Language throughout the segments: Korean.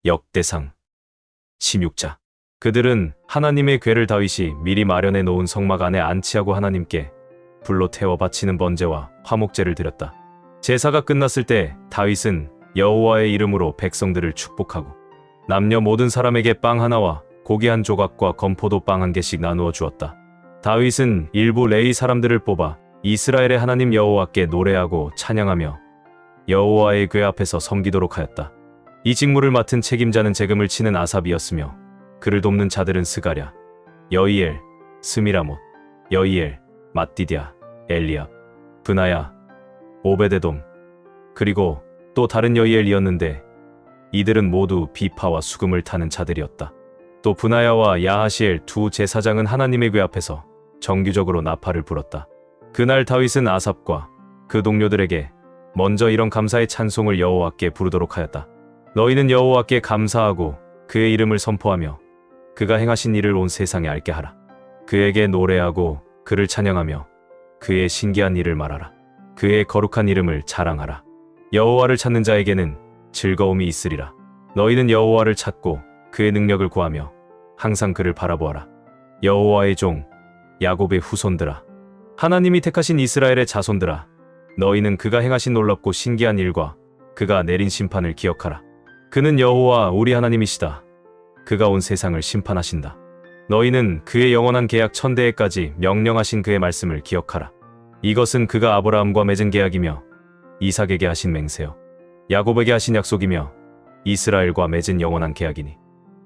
역대상 16자. 그들은 하나님의 궤를 다윗이 미리 마련해 놓은 성막 안에 안치하고 하나님께 불로 태워 바치는 번제와 화목제를 드렸다. 제사가 끝났을 때 다윗은 여호와의 이름으로 백성들을 축복하고 남녀 모든 사람에게 빵 하나와 고기 한 조각과 건포도 빵 한 개씩 나누어 주었다. 다윗은 일부 레위 사람들을 뽑아 이스라엘의 하나님 여호와께 노래하고 찬양하며 여호와의 궤 앞에서 섬기도록 하였다. 이 직무를 맡은 책임자는 재금을 치는 아삽이었으며 그를 돕는 자들은 스가랴, 여이엘, 스미라못, 여이엘, mat디디아, 엘리압, 브나야, 오베데돔, 그리고 또 다른 여이엘이었는데 이들은 모두 비파와 수금을 타는 자들이었다. 또 브나야와 야하시엘 두 제사장은 하나님의 궤 앞에서 정규적으로 나팔을 불었다. 그날 다윗은 아삽과 그 동료들에게 먼저 이런 감사의 찬송을 여호와께 부르도록 하였다. 너희는 여호와께 감사하고 그의 이름을 선포하며 그가 행하신 일을 온 세상에 알게 하라. 그에게 노래하고 그를 찬양하며 그의 신기한 일을 말하라. 그의 거룩한 이름을 자랑하라. 여호와를 찾는 자에게는 즐거움이 있으리라. 너희는 여호와를 찾고 그의 능력을 구하며 항상 그를 바라보아라. 여호와의 종 야곱의 후손들아, 하나님이 택하신 이스라엘의 자손들아, 너희는 그가 행하신 놀랍고 신기한 일과 그가 내린 심판을 기억하라. 그는 여호와 우리 하나님이시다. 그가 온 세상을 심판하신다. 너희는 그의 영원한 계약 천대에까지 명령하신 그의 말씀을 기억하라. 이것은 그가 아브라함과 맺은 계약이며 이삭에게 하신 맹세요 야곱에게 하신 약속이며 이스라엘과 맺은 영원한 계약이니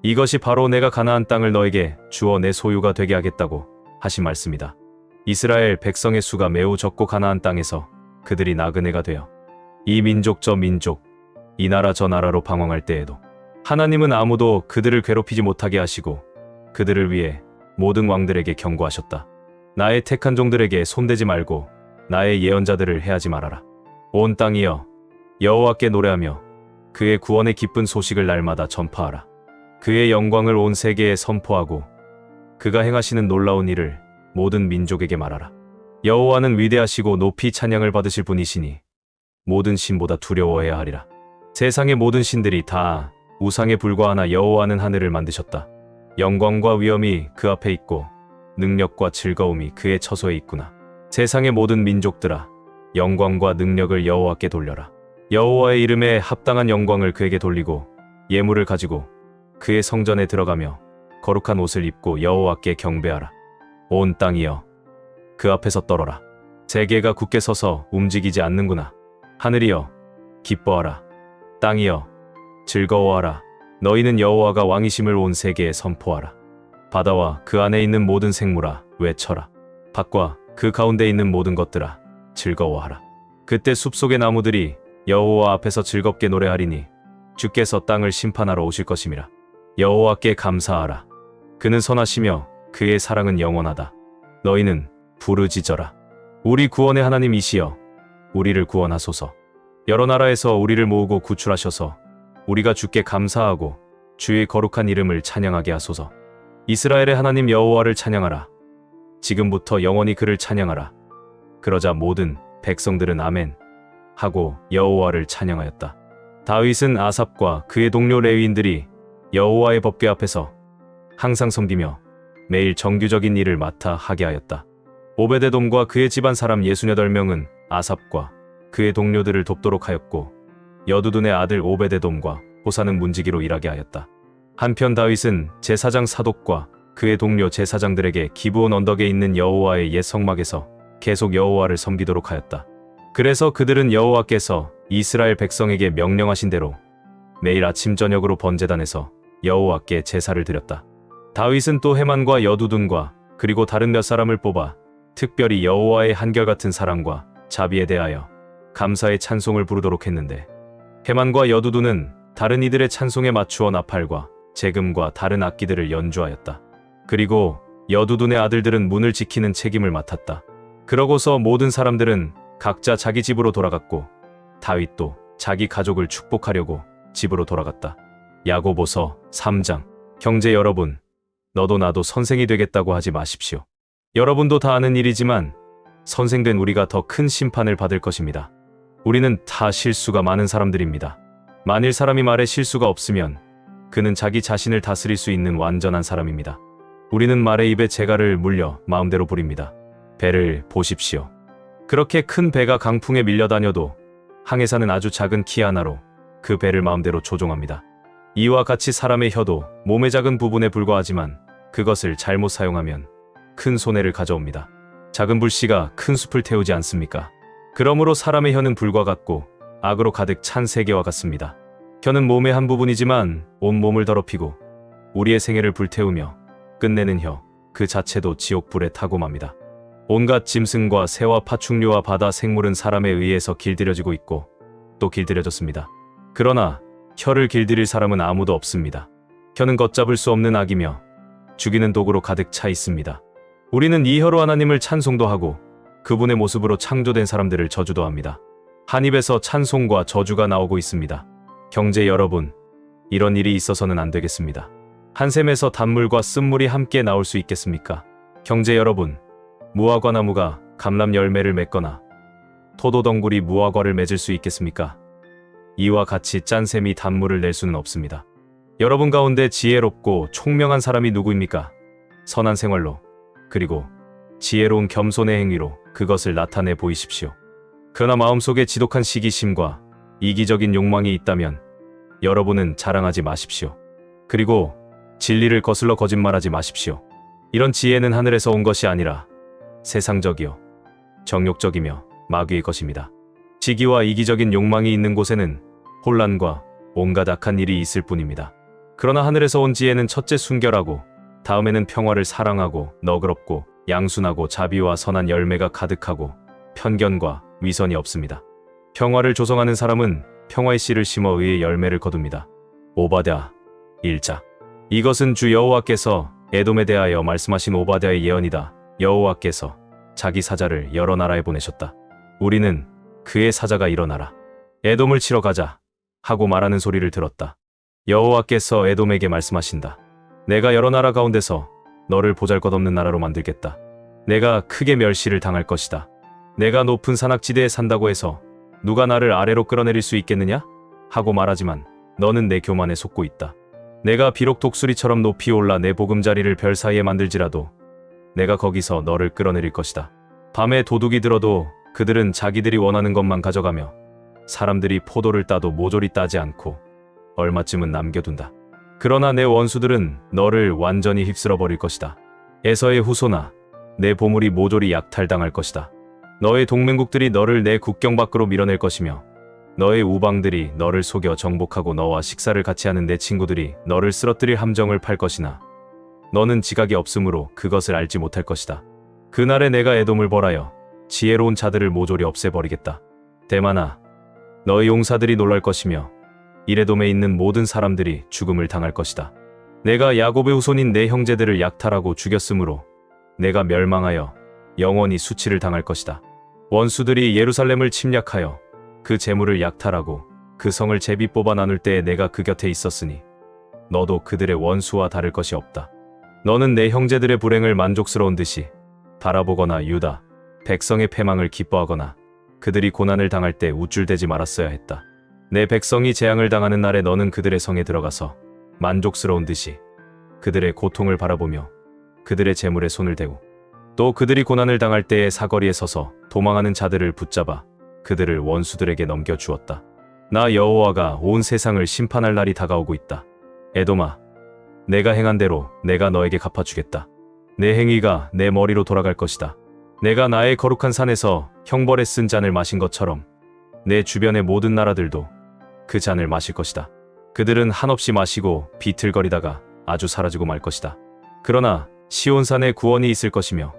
이것이 바로 내가 가나안 땅을 너에게 주어 내 소유가 되게 하겠다고 하신 말씀이다. 이스라엘 백성의 수가 매우 적고 가나안 땅에서 그들이 나그네가 되어 이 민족 저 민족, 이 나라 저 나라로 방황할 때에도 하나님은 아무도 그들을 괴롭히지 못하게 하시고 그들을 위해 모든 왕들에게 경고하셨다. 나의 택한 종들에게 손대지 말고 나의 예언자들을 해하지 말아라. 온 땅이여 여호와께 노래하며 그의 구원의 기쁜 소식을 날마다 전파하라. 그의 영광을 온 세계에 선포하고 그가 행하시는 놀라운 일을 모든 민족에게 말하라. 여호와는 위대하시고 높이 찬양을 받으실 분이시니 모든 신보다 두려워해야 하리라. 세상의 모든 신들이 다 우상에 불과하나 여호와는 하늘을 만드셨다. 영광과 위엄이 그 앞에 있고 능력과 즐거움이 그의 처소에 있구나. 세상의 모든 민족들아, 영광과 능력을 여호와께 돌려라. 여호와의 이름에 합당한 영광을 그에게 돌리고 예물을 가지고 그의 성전에 들어가며 거룩한 옷을 입고 여호와께 경배하라. 온 땅이여 그 앞에서 떨어라. 세계가 굳게 서서 움직이지 않는구나. 하늘이여 기뻐하라. 땅이여 즐거워하라. 너희는 여호와가 왕이심을 온 세계에 선포하라. 바다와 그 안에 있는 모든 생물아 외쳐라. 밭과 그 가운데 있는 모든 것들아 즐거워하라. 그때 숲속의 나무들이 여호와 앞에서 즐겁게 노래하리니 주께서 땅을 심판하러 오실 것임이라. 여호와께 감사하라. 그는 선하시며 그의 사랑은 영원하다. 너희는 부르짖어라. 우리 구원의 하나님이시여 우리를 구원하소서. 여러 나라에서 우리를 모으고 구출하셔서 우리가 주께 감사하고 주의 거룩한 이름을 찬양하게 하소서. 이스라엘의 하나님 여호와를 찬양하라. 지금부터 영원히 그를 찬양하라. 그러자 모든 백성들은 아멘 하고 여호와를 찬양하였다. 다윗은 아삽과 그의 동료 레위인들이 여호와의 법궤 앞에서 항상 섬기며 매일 정규적인 일을 맡아 하게 하였다. 오베데돔과 그의 집안 사람 68명은 아삽과 그의 동료들을 돕도록 하였고 여두둔의 아들 오베데돔과 호사는 문지기로 일하게 하였다. 한편 다윗은 제사장 사독과 그의 동료 제사장들에게 기브온 언덕에 있는 여호와의 옛 성막에서 계속 여호와를 섬기도록 하였다. 그래서 그들은 여호와께서 이스라엘 백성에게 명령하신 대로 매일 아침 저녁으로 번제단에서 여호와께 제사를 드렸다. 다윗은 또 헤만과 여두둔과 그리고 다른 몇 사람을 뽑아 특별히 여호와의 한결같은 사랑과 자비에 대하여 감사의 찬송을 부르도록 했는데 헤만과 여두둔은 다른 이들의 찬송에 맞추어 나팔과 재금과 다른 악기들을 연주하였다. 그리고 여두둔의 아들들은 문을 지키는 책임을 맡았다. 그러고서 모든 사람들은 각자 자기 집으로 돌아갔고 다윗도 자기 가족을 축복하려고 집으로 돌아갔다. 야고보서 3장. 형제 여러분, 너도 나도 선생이 되겠다고 하지 마십시오. 여러분도 다 아는 일이지만 선생된 우리가 더 큰 심판을 받을 것입니다. 우리는 다 실수가 많은 사람들입니다. 만일 사람이 말에 실수가 없으면 그는 자기 자신을 다스릴 수 있는 완전한 사람입니다. 우리는 말의 입에 재갈을 물려 마음대로 부립니다. 배를 보십시오. 그렇게 큰 배가 강풍에 밀려다녀도 항해사는 아주 작은 키 하나로 그 배를 마음대로 조종합니다. 이와 같이 사람의 혀도 몸의 작은 부분에 불과하지만 그것을 잘못 사용하면 큰 손해를 가져옵니다. 작은 불씨가 큰 숲을 태우지 않습니까? 그러므로 사람의 혀는 불과 같고 악으로 가득 찬 세계와 같습니다. 혀는 몸의 한 부분이지만 온몸을 더럽히고 우리의 생애를 불태우며 끝내는 혀 그 자체도 지옥불에 타고 맙니다. 온갖 짐승과 새와 파충류와 바다 생물은 사람에 의해서 길들여지고 있고 또 길들여졌습니다. 그러나 혀를 길들일 사람은 아무도 없습니다. 혀는 걷잡을 수 없는 악이며 죽이는 도구로 가득 차 있습니다. 우리는 이 혀로 하나님을 찬송도 하고 그분의 모습으로 창조된 사람들을 저주도 합니다. 한 입에서 찬송과 저주가 나오고 있습니다. 형제 여러분, 이런 일이 있어서는 안 되겠습니다. 한 샘에서 단물과 쓴물이 함께 나올 수 있겠습니까? 형제 여러분, 무화과 나무가 감람 열매를 맺거나 토도덩굴이 무화과를 맺을 수 있겠습니까? 이와 같이 짠 샘이 단물을 낼 수는 없습니다. 여러분 가운데 지혜롭고 총명한 사람이 누구입니까? 선한 생활로 그리고 지혜로운 겸손의 행위로 그것을 나타내 보이십시오. 그러나 마음속에 지독한 시기심과 이기적인 욕망이 있다면 여러분은 자랑하지 마십시오. 그리고 진리를 거슬러 거짓말하지 마십시오. 이런 지혜는 하늘에서 온 것이 아니라 세상적이요 정욕적이며 마귀의 것입니다. 시기와 이기적인 욕망이 있는 곳에는 혼란과 온갖 악한 일이 있을 뿐입니다. 그러나 하늘에서 온 지혜는 첫째 순결하고 다음에는 평화를 사랑하고 너그럽고 양순하고 자비와 선한 열매가 가득하고 편견과 위선이 없습니다. 평화를 조성하는 사람은 평화의 씨를 심어 의의 열매를 거둡니다. 오바댜 1장. 이것은 주 여호와께서 에돔에 대하여 말씀하신 오바댜의 예언이다. 여호와께서 자기 사자를 여러 나라에 보내셨다. 우리는 그의 사자가 일어나라 에돔을 치러 가자 하고 말하는 소리를 들었다. 여호와께서 에돔에게 말씀하신다. 내가 여러 나라 가운데서 너를 보잘것없는 나라로 만들겠다. 내가 크게 멸시를 당할 것이다. 내가 높은 산악지대에 산다고 해서 누가 나를 아래로 끌어내릴 수 있겠느냐? 하고 말하지만 너는 내 교만에 속고 있다. 내가 비록 독수리처럼 높이 올라 내 보금자리를 별 사이에 만들지라도 내가 거기서 너를 끌어내릴 것이다. 밤에 도둑이 들어도 그들은 자기들이 원하는 것만 가져가며 사람들이 포도를 따도 모조리 따지 않고 얼마쯤은 남겨둔다. 그러나 내 원수들은 너를 완전히 휩쓸어 버릴 것이다. 에서의 후손아, 내 보물이 모조리 약탈당할 것이다. 너의 동맹국들이 너를 내 국경 밖으로 밀어낼 것이며 너의 우방들이 너를 속여 정복하고 너와 식사를 같이 하는 내 친구들이 너를 쓰러뜨릴 함정을 팔 것이나 너는 지각이 없으므로 그것을 알지 못할 것이다. 그날에 내가 에돔을 벌하여 지혜로운 자들을 모조리 없애버리겠다. 대만아, 너의 용사들이 놀랄 것이며 이레돔에 있는 모든 사람들이 죽음을 당할 것이다. 내가 야곱의 후손인 내 형제들을 약탈하고 죽였으므로 내가 멸망하여 영원히 수치를 당할 것이다. 원수들이 예루살렘을 침략하여 그 재물을 약탈하고 그 성을 제비 뽑아 나눌 때에 내가 그 곁에 있었으니 너도 그들의 원수와 다를 것이 없다. 너는 내 형제들의 불행을 만족스러운 듯이 바라보거나 유다 백성의 패망을 기뻐하거나 그들이 고난을 당할 때 우쭐대지 말았어야 했다. 내 백성이 재앙을 당하는 날에 너는 그들의 성에 들어가서 만족스러운 듯이 그들의 고통을 바라보며 그들의 재물에 손을 대고 또 그들이 고난을 당할 때에 사거리에 서서 도망하는 자들을 붙잡아 그들을 원수들에게 넘겨주었다. 나 여호와가 온 세상을 심판할 날이 다가오고 있다. 에돔아, 내가 행한 대로 내가 너에게 갚아주겠다. 내 행위가 내 머리로 돌아갈 것이다. 내가 나의 거룩한 산에서 형벌에 쓴 잔을 마신 것처럼 내 주변의 모든 나라들도 그 잔을 마실 것이다. 그들은 한없이 마시고 비틀거리다가 아주 사라지고 말 것이다. 그러나 시온산에 구원이 있을 것이며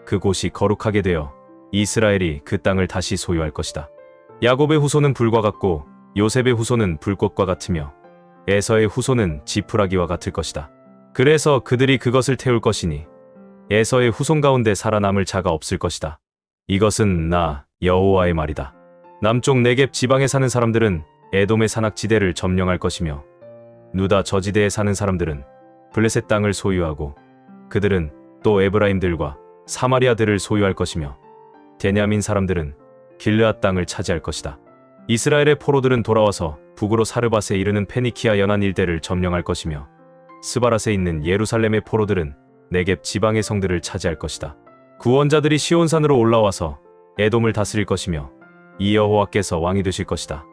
그곳이 거룩하게 되어 이스라엘이 그 땅을 다시 소유할 것이다. 야곱의 후손은 불과 같고 요셉의 후손은 불꽃과 같으며 에서의 후손은 지푸라기와 같을 것이다. 그래서 그들이 그것을 태울 것이니 에서의 후손 가운데 살아남을 자가 없을 것이다. 이것은 나 여호와의 말이다. 남쪽 네겝 지방에 사는 사람들은 에돔의 산악지대를 점령할 것이며 누다 저지대에 사는 사람들은 블레셋 땅을 소유하고 그들은 또 에브라임들과 사마리아들을 소유할 것이며 데냐민 사람들은 길르앗 땅을 차지할 것이다. 이스라엘의 포로들은 돌아와서 북으로 사르밧에 이르는 페니키아 연안 일대를 점령할 것이며 스바랏에 있는 예루살렘의 포로들은 네겝 지방의 성들을 차지할 것이다. 구원자들이 시온산으로 올라와서 에돔을 다스릴 것이며 이 여호와께서 왕이 되실 것이다.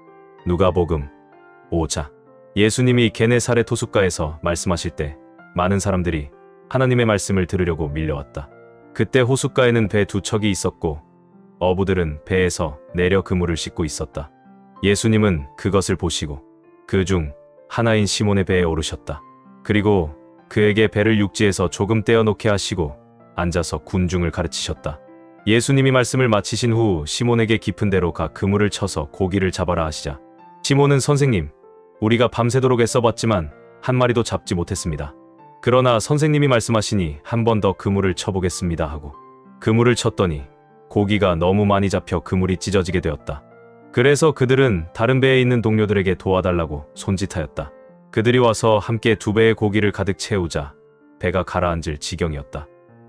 누가복음 5장. 예수님이 게네사렛 호숫가에서 말씀하실 때 많은 사람들이 하나님의 말씀을 들으려고 밀려왔다. 그때 호숫가에는 배 두 척이 있었고 어부들은 배에서 내려 그물을 싣고 있었다. 예수님은 그것을 보시고 그 중 하나인 시몬의 배에 오르셨다. 그리고 그에게 배를 육지에서 조금 떼어놓게 하시고 앉아서 군중을 가르치셨다. 예수님이 말씀을 마치신 후 시몬에게 깊은 데로 가 그물을 쳐서 고기를 잡아라 하시자 시몬은 선생님, 우리가 밤새도록 애써봤지만 한 마리도 잡지 못했습니다. 그러나 선생님이 말씀하시니 한 번 더 그물을 쳐보겠습니다 하고 그물을 쳤더니 고기가 너무 많이 잡혀 그물이 찢어지게 되었다. 그래서 그들은 다른 배에 있는 동료들에게 도와달라고 손짓하였다. 그들이 와서 함께 두 배의 고기를 가득 채우자 배가 가라앉을 지경이었다.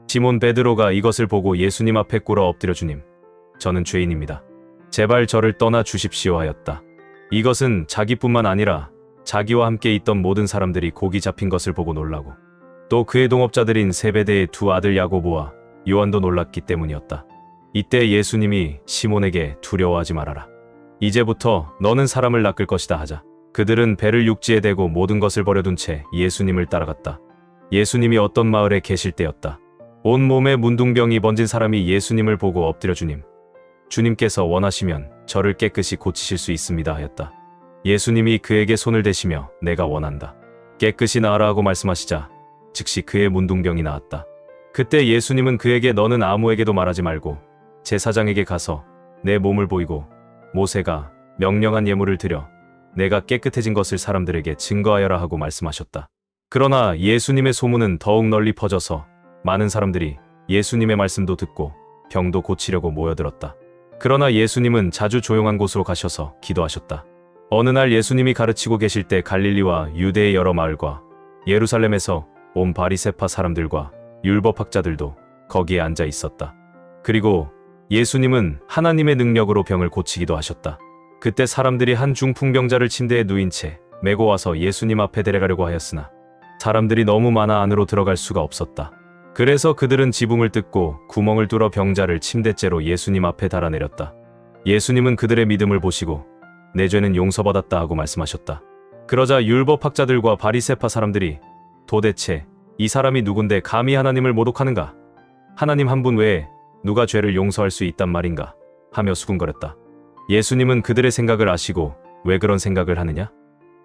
시몬 베드로가 이것을 보고 예수님 앞에 꿇어 엎드려 주님, 저는 죄인입니다. 제발 저를 떠나 주십시오 하였다. 이것은 자기뿐만 아니라 자기와 함께 있던 모든 사람들이 고기 잡힌 것을 보고 놀라고 또 그의 동업자들인 세베대의 두 아들 야고보와 요한도 놀랐기 때문이었다. 이때 예수님이 시몬에게 두려워하지 말아라. 이제부터 너는 사람을 낚을 것이다 하자 그들은 배를 육지에 대고 모든 것을 버려둔 채 예수님을 따라갔다. 예수님이 어떤 마을에 계실 때였다. 온몸에 문둥병이 번진 사람이 예수님을 보고 엎드려 주님께서 원하시면 저를 깨끗이 고치실 수 있습니다 하였다. 예수님이 그에게 손을 대시며 내가 원한다. 깨끗이 나으라 하고 말씀하시자 즉시 그의 문둥병이 나았다. 그때 예수님은 그에게 너는 아무에게도 말하지 말고 제사장에게 가서 내 몸을 보이고 모세가 명령한 예물을 드려 내가 깨끗해진 것을 사람들에게 증거하여라 하고 말씀하셨다. 그러나 예수님의 소문은 더욱 널리 퍼져서 많은 사람들이 예수님의 말씀도 듣고 병도 고치려고 모여들었다. 그러나 예수님은 자주 조용한 곳으로 가셔서 기도하셨다. 어느 날 예수님이 가르치고 계실 때 갈릴리와 유대의 여러 마을과 예루살렘에서 온 바리새파 사람들과 율법학자들도 거기에 앉아 있었다. 그리고 예수님은 하나님의 능력으로 병을 고치기도 하셨다. 그때 사람들이 한 중풍병자를 침대에 누인 채 메고 와서 예수님 앞에 데려가려고 하였으나 사람들이 너무 많아 안으로 들어갈 수가 없었다. 그래서 그들은 지붕을 뜯고 구멍을 뚫어 병자를 침대째로 예수님 앞에 달아내렸다. 예수님은 그들의 믿음을 보시고 내 죄는 용서받았다 하고 말씀하셨다. 그러자 율법학자들과 바리새파 사람들이 도대체 이 사람이 누군데 감히 하나님을 모독하는가? 하나님 한 분 외에 누가 죄를 용서할 수 있단 말인가? 하며 수군거렸다. 예수님은 그들의 생각을 아시고 왜 그런 생각을 하느냐?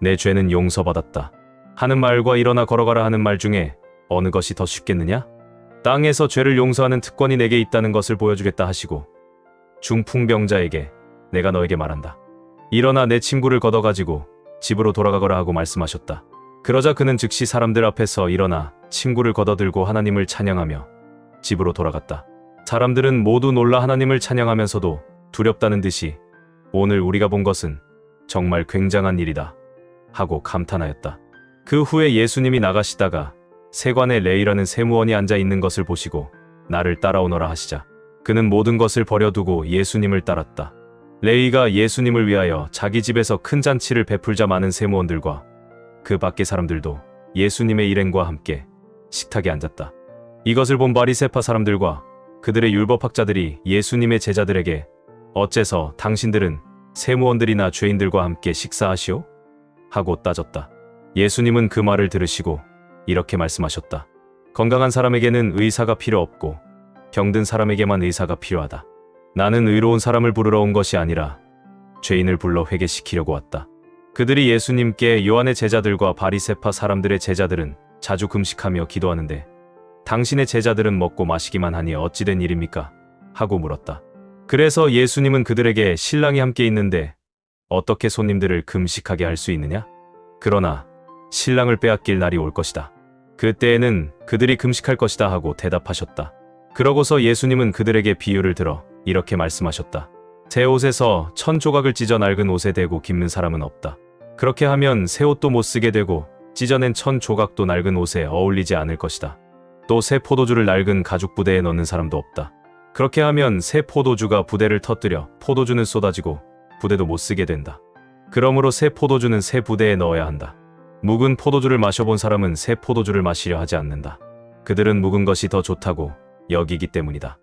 내 죄는 용서받았다 하는 말과 일어나 걸어가라 하는 말 중에 어느 것이 더 쉽겠느냐? 땅에서 죄를 용서하는 특권이 내게 있다는 것을 보여주겠다 하시고 중풍병자에게 내가 너에게 말한다. 일어나 내 친구를 걷어가지고 집으로 돌아가거라 하고 말씀하셨다. 그러자 그는 즉시 사람들 앞에서 일어나 친구를 걷어들고 하나님을 찬양하며 집으로 돌아갔다. 사람들은 모두 놀라 하나님을 찬양하면서도 두렵다는 듯이 오늘 우리가 본 것은 정말 굉장한 일이다 하고 감탄하였다. 그 후에 예수님이 나가시다가 세관에 레이라는 세무원이 앉아 있는 것을 보시고 나를 따라오너라 하시자 그는 모든 것을 버려두고 예수님을 따랐다. 레이가 예수님을 위하여 자기 집에서 큰 잔치를 베풀자 많은 세무원들과 그 밖의 사람들도 예수님의 일행과 함께 식탁에 앉았다. 이것을 본 바리새파 사람들과 그들의 율법학자들이 예수님의 제자들에게 어째서 당신들은 세무원들이나 죄인들과 함께 식사하시오? 하고 따졌다. 예수님은 그 말을 들으시고 이렇게 말씀하셨다. 건강한 사람에게는 의사가 필요 없고 병든 사람에게만 의사가 필요하다. 나는 의로운 사람을 부르러 온 것이 아니라 죄인을 불러 회개시키려고 왔다. 그들이 예수님께 요한의 제자들과 바리새파 사람들의 제자들은 자주 금식하며 기도하는데 당신의 제자들은 먹고 마시기만 하니 어찌 된 일입니까? 하고 물었다. 그래서 예수님은 그들에게 신랑이 함께 있는데 어떻게 손님들을 금식하게 할 수 있느냐? 그러나 신랑을 빼앗길 날이 올 것이다. 그때에는 그들이 금식할 것이다 하고 대답하셨다. 그러고서 예수님은 그들에게 비유를 들어 이렇게 말씀하셨다. 새 옷에서 1000조각을 찢어 낡은 옷에 대고 깁는 사람은 없다. 그렇게 하면 새 옷도 못 쓰게 되고 찢어낸 1000조각도 낡은 옷에 어울리지 않을 것이다. 또 새 포도주를 낡은 가죽 부대에 넣는 사람도 없다. 그렇게 하면 새 포도주가 부대를 터뜨려 포도주는 쏟아지고 부대도 못 쓰게 된다. 그러므로 새 포도주는 새 부대에 넣어야 한다. 묵은 포도주를 마셔본 사람은 새 포도주를 마시려 하지 않는다. 그들은 묵은 것이 더 좋다고 여기기 때문이다.